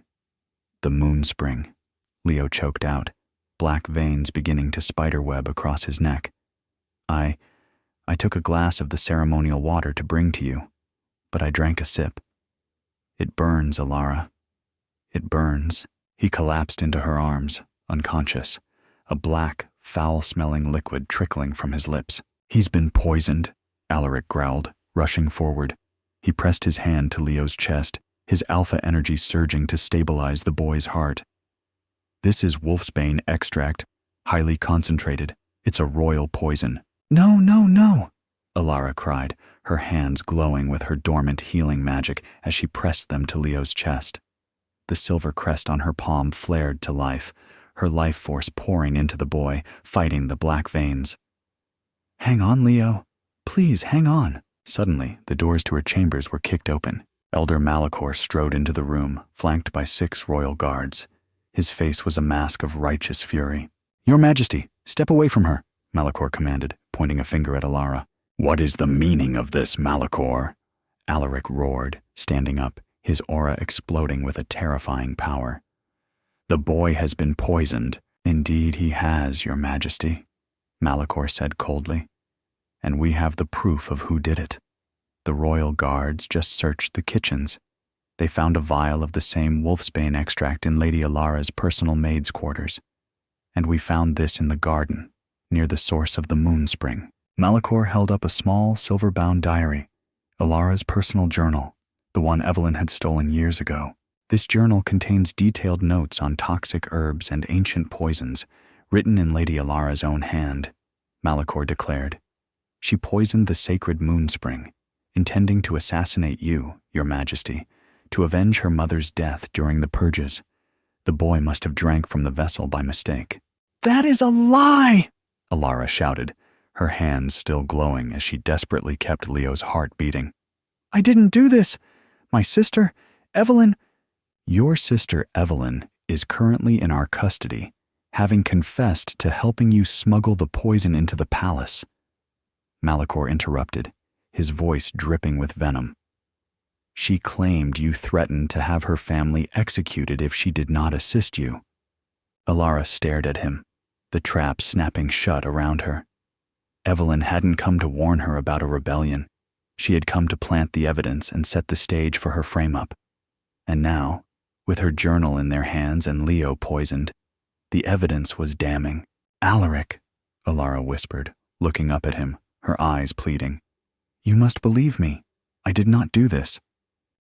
[SPEAKER 1] Moonspring," Leo choked out, black veins beginning to spiderweb across his neck. I took a glass of the ceremonial water to bring to you, but I drank a sip. It burns, Alara. It burns." He collapsed into her arms, unconscious, a black, foul-smelling liquid trickling from his lips. "He's been poisoned," Alaric growled, rushing forward. He pressed his hand to Leo's chest, his alpha energy surging to stabilize the boy's heart. "This is wolfsbane extract, highly concentrated. It's a royal poison." "No, no, no," Alara cried, her hands glowing with her dormant healing magic as she pressed them to Leo's chest. The silver crest on her palm flared to life, her life force pouring into the boy, fighting the black veins. "Hang on, Leo. Please, hang on." Suddenly, the doors to her chambers were kicked open. Elder Malachor strode into the room, flanked by 6 royal guards. His face was a mask of righteous fury. "Your Majesty, step away from her," Malachor commanded, pointing a finger at Alara. "What is the meaning of this, Malachor?" Alaric roared, standing up, his aura exploding with a terrifying power. "The boy has been poisoned." "Indeed he has, Your Majesty," Malachor said coldly. and we have the proof of who did it. The royal guards just searched the kitchens. They found a vial of the same wolfsbane extract in Lady Alara's personal maid's quarters. And we found this in the garden, near the source of the moon spring. Malachor held up a small, silver-bound diary, Alara's personal journal, the one Evelyn had stolen years ago. This journal contains detailed notes on toxic herbs and ancient poisons, written in Lady Alara's own hand, Malachor declared. She poisoned the sacred moon spring, intending to assassinate you, Your Majesty, to avenge her mother's death during the purges. The boy must have drank from the vessel by mistake. "That is a lie!" Alara shouted, her hands still glowing as she desperately kept Leo's heart beating. "I didn't do this. My sister, Evelyn—" "Your sister, Evelyn, is currently in our custody, having confessed to helping you smuggle the poison into the palace." Malachor interrupted, his voice dripping with venom. "She claimed you threatened to have her family executed if she did not assist you." Alara stared at him, the trap snapping shut around her. Evelyn hadn't come to warn her about a rebellion. She had come to plant the evidence and set the stage for her frame-up. And now, with her journal in their hands and Leo poisoned, the evidence was damning. "Alaric," Alara whispered, looking up at him, her eyes pleading. "You must believe me. I did not do this."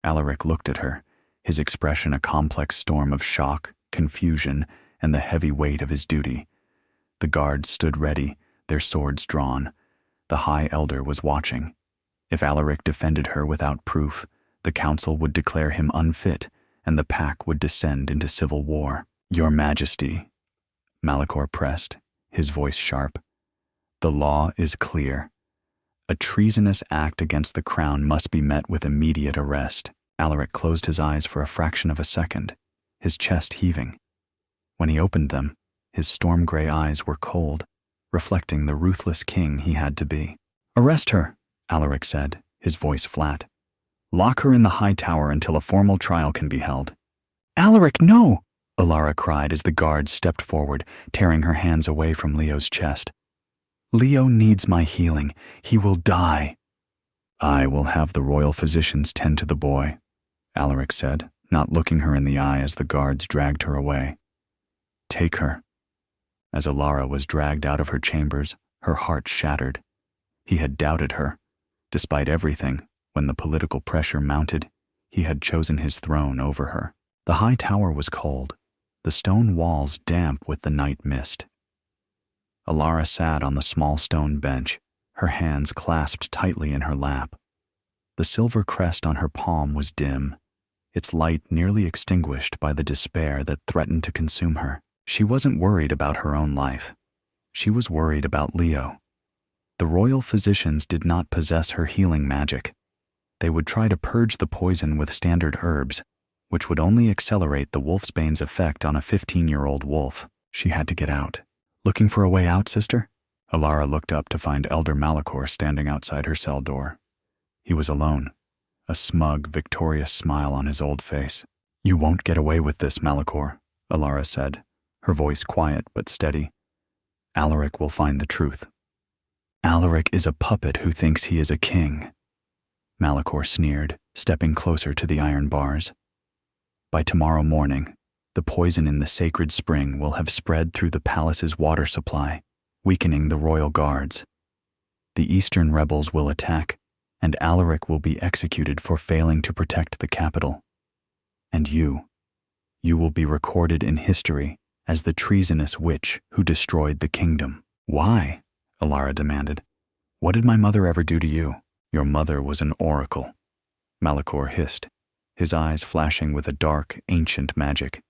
[SPEAKER 1] Alaric looked at her, his expression a complex storm of shock, confusion, and the heavy weight of his duty. The guards stood ready, their swords drawn. The High Elder was watching. If Alaric defended her without proof, the council would declare him unfit, and the pack would descend into civil war. "Your Majesty," Malachor pressed, his voice sharp, "the law is clear. A treasonous act against the crown must be met with immediate arrest." Alaric closed his eyes for a fraction of a second, his chest heaving. When he opened them, his storm-gray eyes were cold, reflecting the ruthless king he had to be. "Arrest her," Alaric said, his voice flat. "Lock her in the high tower until a formal trial can be held." "Alaric, no!" Alara cried as the guards stepped forward, tearing her hands away from Leo's chest. "Leo needs my healing. He will die." "I will have the royal physicians tend to the boy," Alaric said, not looking her in the eye as the guards dragged her away. "Take her." As Alara was dragged out of her chambers, her heart shattered. He had doubted her. Despite everything, when the political pressure mounted, he had chosen his throne over her. The high tower was cold, the stone walls damp with the night mist. Alara sat on the small stone bench, her hands clasped tightly in her lap. The silver crest on her palm was dim, its light nearly extinguished by the despair that threatened to consume her. She wasn't worried about her own life. She was worried about Leo. The royal physicians did not possess her healing magic. They would try to purge the poison with standard herbs, which would only accelerate the wolfsbane's effect on a 15-year-old wolf. She had to get out. "Looking for a way out, sister?" Alara looked up to find Elder Malachor standing outside her cell door. He was alone, a smug, victorious smile on his old face. "You won't get away with this, Malachor," Alara said, her voice quiet but steady. "Alaric will find the truth." "Alaric is a puppet who thinks he is a king," Malachor sneered, stepping closer to the iron bars. "By tomorrow morning, the poison in the sacred spring will have spread through the palace's water supply, weakening the royal guards. The eastern rebels will attack, and Alaric will be executed for failing to protect the capital. And you will be recorded in history as the treasonous witch who destroyed the kingdom." "Why?" Alara demanded. "What did my mother ever do to you?" "Your mother was an oracle," Malachor hissed, his eyes flashing with a dark, ancient magic.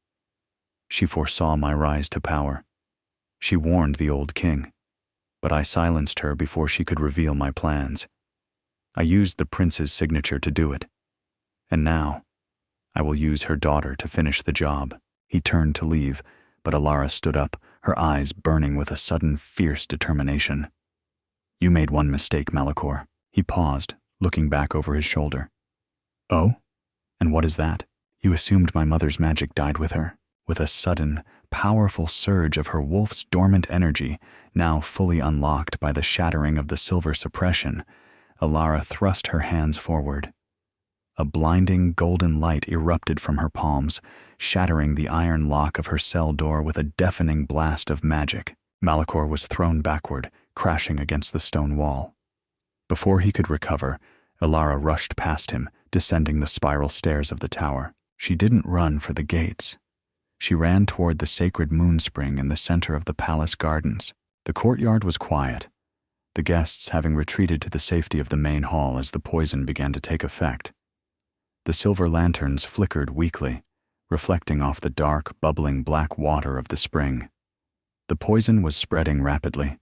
[SPEAKER 1] "She foresaw my rise to power. She warned the old king, but I silenced her before she could reveal my plans. I used the prince's signature to do it. And now, I will use her daughter to finish the job." He turned to leave, but Alara stood up, her eyes burning with a sudden, fierce determination. "You made one mistake, Malachor." He paused, looking back over his shoulder. "Oh? And what is that?" "You assumed my mother's magic died with her. With a sudden, powerful surge of her wolf's dormant energy, now fully unlocked by the shattering of the silver suppression, Alara thrust her hands forward. A blinding golden light erupted from her palms, shattering the iron lock of her cell door with a deafening blast of magic. Malachor was thrown backward, crashing against the stone wall. Before he could recover, Alara rushed past him, descending the spiral stairs of the tower. She didn't run for the gates. She ran toward the sacred moon spring in the center of the palace gardens. The courtyard was quiet, the guests having retreated to the safety of the main hall as the poison began to take effect. The silver lanterns flickered weakly, reflecting off the dark, bubbling black water of the spring. The poison was spreading rapidly,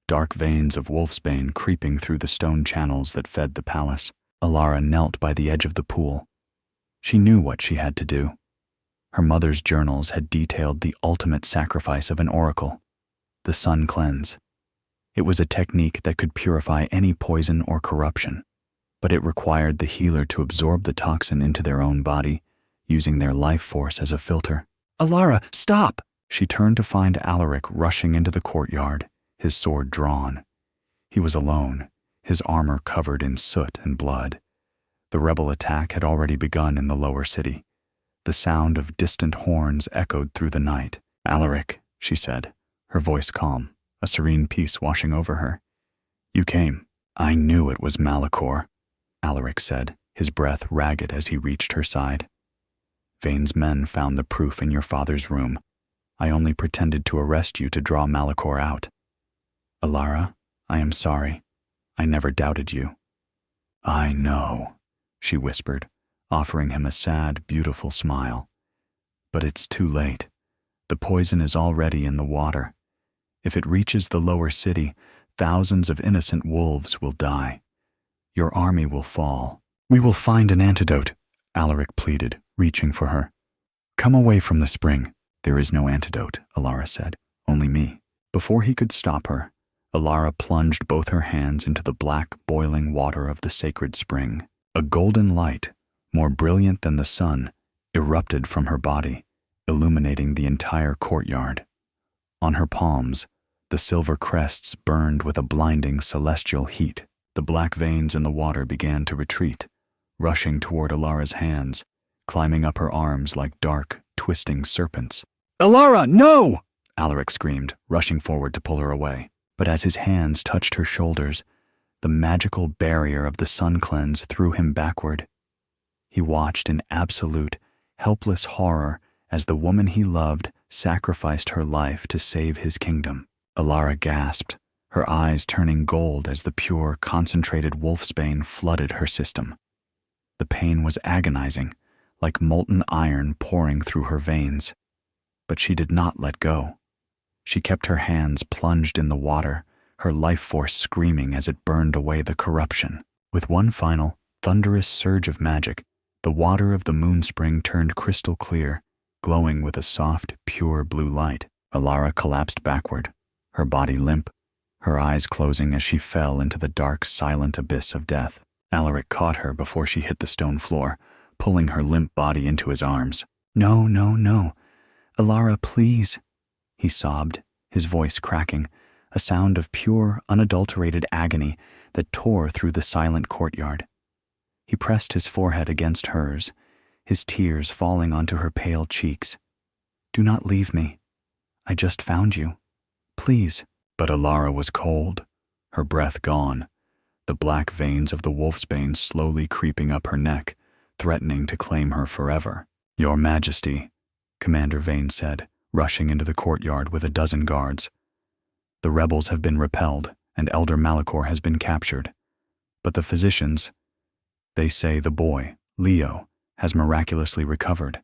[SPEAKER 1] dark veins of wolfsbane creeping through the stone channels that fed the palace. Alara knelt by the edge of the pool. She knew what she had to do. Her mother's journals had detailed the ultimate sacrifice of an oracle, the sun cleanse. It was a technique that could purify any poison or corruption, but it required the healer to absorb the toxin into their own body, using their life force as a filter. "Alara, stop!" She turned to find Alaric rushing into the courtyard, his sword drawn. He was alone, his armor covered in soot and blood. The rebel attack had already begun in the lower city. The sound of distant horns echoed through the night. "Alaric," she said, her voice calm, a serene peace washing over her. "You came." "I knew it was Malachor," Alaric said, his breath ragged as he reached her side. "Vane's men found the proof in your father's room. I only pretended to arrest you to draw Malachor out. Alara, I am sorry. I never doubted you." "I know," she whispered, offering him a sad, beautiful smile. "But it's too late. The poison is already in the water. If it reaches the lower city, thousands of innocent wolves will die. Your army will fall." "We will find an antidote," Alaric pleaded, reaching for her. "Come away from the spring." "There is no antidote," Alara said. "Only me." Before he could stop her, Alara plunged both her hands into the black, boiling water of the sacred spring. A golden light, more brilliant than the sun, erupted from her body, illuminating the entire courtyard. On her palms, the silver crests burned with a blinding celestial heat. The black veins in the water began to retreat, rushing toward Alara's hands, climbing up her arms like dark, twisting serpents. "Alara, no!" Alaric screamed, rushing forward to pull her away. But as his hands touched her shoulders, the magical barrier of the sun cleanse threw him backward. He watched in absolute, helpless horror as the woman he loved sacrificed her life to save his kingdom. Alara gasped, her eyes turning gold as the pure, concentrated wolfsbane flooded her system. The pain was agonizing, like molten iron pouring through her veins. But she did not let go. She kept her hands plunged in the water, her life force screaming as it burned away the corruption. With one final, thunderous surge of magic, the water of the moon spring turned crystal clear, glowing with a soft, pure blue light. Alara collapsed backward, her body limp, her eyes closing as she fell into the dark, silent abyss of death. Alaric caught her before she hit the stone floor, pulling her limp body into his arms. "No, no, no. Alara, please," he sobbed, his voice cracking, a sound of pure, unadulterated agony that tore through the silent courtyard. He pressed his forehead against hers, his tears falling onto her pale cheeks. "Do not leave me. I just found you. Please." But Alara was cold, her breath gone, the black veins of the wolfsbane slowly creeping up her neck, threatening to claim her forever. "Your Majesty," Commander Vane said, rushing into the courtyard with a dozen guards. "The rebels have been repelled, and Elder Malachor has been captured. But the physicians, they say the boy, Leo, has miraculously recovered.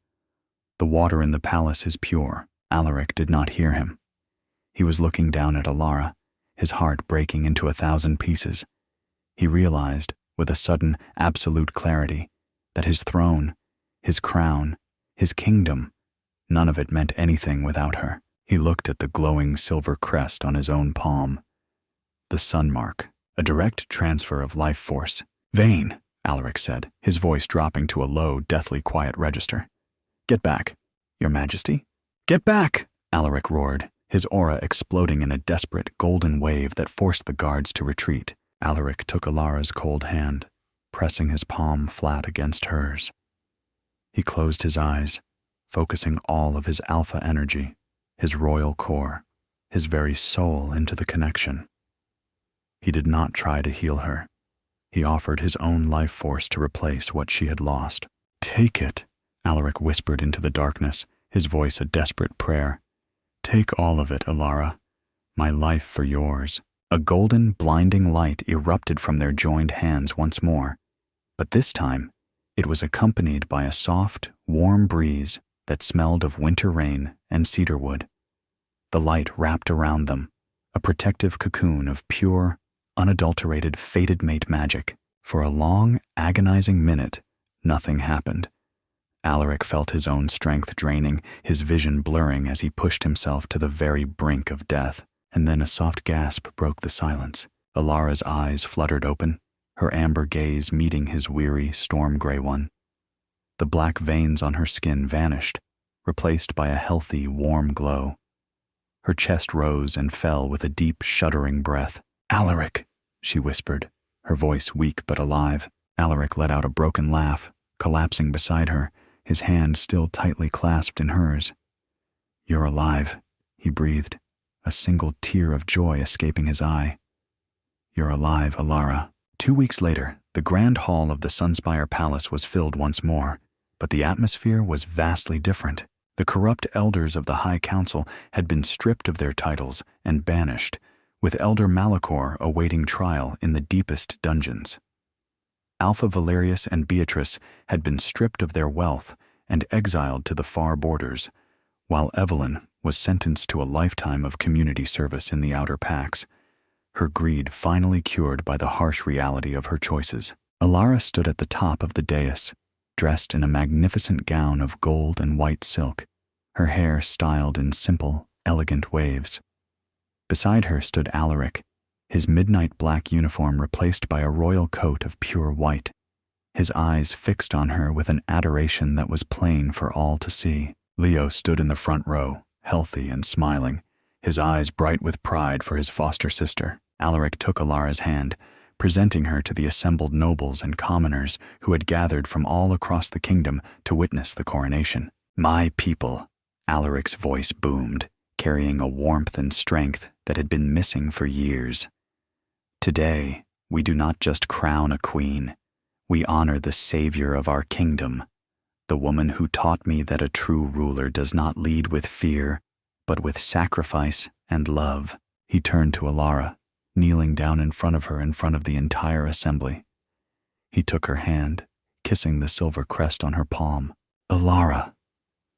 [SPEAKER 1] The water in the palace is pure." Alaric did not hear him. He was looking down at Alara, his heart breaking into 1,000 pieces. He realized, with a sudden, absolute clarity, that his throne, his crown, his kingdom, none of it meant anything without her. He looked at the glowing silver crest on his own palm. The sun mark, a direct transfer of life force. "Vane," Alaric said, his voice dropping to a low, deathly quiet register. "Get back." "Your Majesty?" "Get back!" Alaric roared, his aura exploding in a desperate golden wave that forced the guards to retreat. Alaric took Alara's cold hand, pressing his palm flat against hers. He closed his eyes, focusing all of his alpha energy, his royal core, his very soul into the connection. He did not try to heal her. He offered his own life force to replace what she had lost. "Take it," Alaric whispered into the darkness, his voice a desperate prayer. "Take all of it, Alara. My life for yours." A golden, blinding light erupted from their joined hands once more, but this time it was accompanied by a soft, warm breeze that smelled of winter rain and cedarwood. The light wrapped around them, a protective cocoon of pure, unadulterated fated mate magic. For a long, agonizing minute, nothing happened. Alaric felt his own strength draining, his vision blurring as he pushed himself to the very brink of death. And then a soft gasp broke the silence. Alara's eyes fluttered open, her amber gaze meeting his weary, storm-gray one. The black veins on her skin vanished, replaced by a healthy, warm glow. Her chest rose and fell with a deep, shuddering breath. "Alaric," she whispered, her voice weak but alive. Alaric let out a broken laugh, collapsing beside her, his hand still tightly clasped in hers. "You're alive," he breathed, a single tear of joy escaping his eye. "You're alive, Alara." 2 weeks later, the grand hall of the Sunspire Palace was filled once more, but the atmosphere was vastly different. The corrupt elders of the High Council had been stripped of their titles and banished, with Elder Malachor awaiting trial in the deepest dungeons. Alpha Valerius and Beatrice had been stripped of their wealth and exiled to the far borders, while Evelyn was sentenced to a lifetime of community service in the outer packs, her greed finally cured by the harsh reality of her choices. Alara stood at the top of the dais, dressed in a magnificent gown of gold and white silk, her hair styled in simple, elegant waves. Beside her stood Alaric, his midnight black uniform replaced by a royal coat of pure white, his eyes fixed on her with an adoration that was plain for all to see. Leo stood in the front row, healthy and smiling, his eyes bright with pride for his foster sister. Alaric took Alara's hand, presenting her to the assembled nobles and commoners who had gathered from all across the kingdom to witness the coronation. "My people," Alaric's voice boomed, carrying a warmth and strength that had been missing for years. "Today, we do not just crown a queen, we honor the savior of our kingdom, the woman who taught me that a true ruler does not lead with fear, but with sacrifice and love." He turned to Alara, kneeling down in front of her in front of the entire assembly. He took her hand, kissing the silver crest on her palm. "Alara,"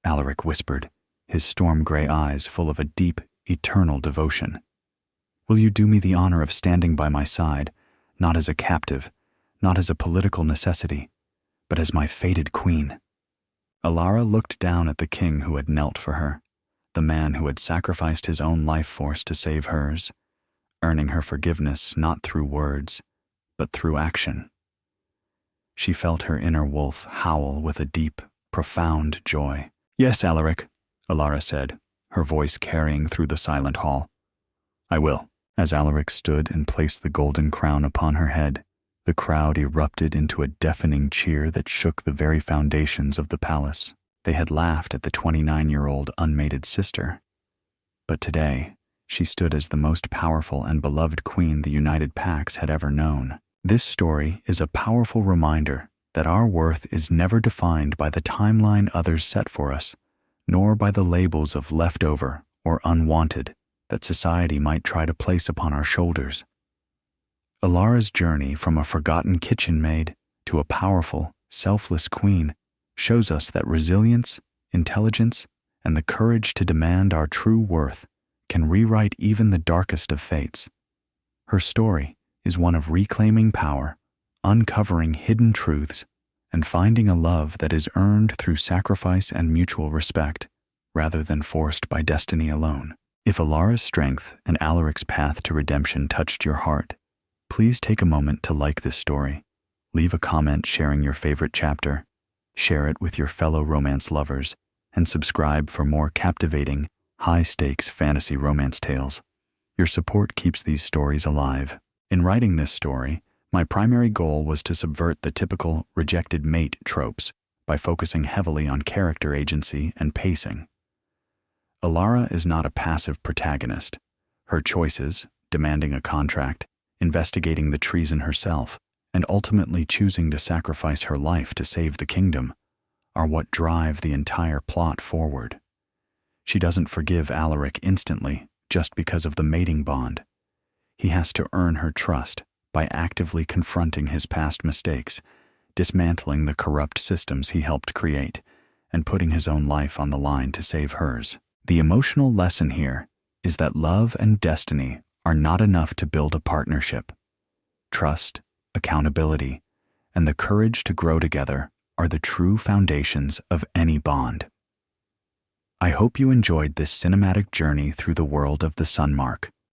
[SPEAKER 1] Alaric whispered, his storm-gray eyes full of a deep, eternal devotion. "Will you do me the honor of standing by my side, not as a captive, not as a political necessity, but as my fated queen?" Alara looked down at the king who had knelt for her, the man who had sacrificed his own life force to save hers, earning her forgiveness not through words, but through action. She felt her inner wolf howl with a deep, profound joy. "Yes, Alaric," Alara said, her voice carrying through the silent hall. "I will." As Alaric stood and placed the golden crown upon her head, the crowd erupted into a deafening cheer that shook the very foundations of the palace. They had laughed at the 29-year-old unmated sister, but today she stood as the most powerful and beloved queen the United Pax had ever known. This story is a powerful reminder that our worth is never defined by the timeline others set for us, nor by the labels of leftover or unwanted that society might try to place upon our shoulders. Alara's journey from a forgotten kitchen maid to a powerful, selfless queen shows us that resilience, intelligence, and the courage to demand our true worth can rewrite even the darkest of fates. Her story is one of reclaiming power, uncovering hidden truths, and finding a love that is earned through sacrifice and mutual respect, rather than forced by destiny alone. If Alara's strength and Alaric's path to redemption touched your heart, please take a moment to like this story, leave a comment sharing your favorite chapter, share it with your fellow romance lovers, and subscribe for more captivating, high-stakes fantasy romance tales. Your support keeps these stories alive. In writing this story, my primary goal was to subvert the typical rejected mate tropes by focusing heavily on character agency and pacing. Alara is not a passive protagonist. Her choices, demanding a contract, investigating the treason herself, and ultimately choosing to sacrifice her life to save the kingdom, are what drive the entire plot forward. She doesn't forgive Alaric instantly just because of the mating bond. He has to earn her trust by actively confronting his past mistakes, dismantling the corrupt systems he helped create, and putting his own life on the line to save hers. The emotional lesson here is that love and destiny are not enough to build a partnership. Trust, accountability, and the courage to grow together are the true foundations of any bond. I hope you enjoyed this cinematic journey through the world of the Sunmark.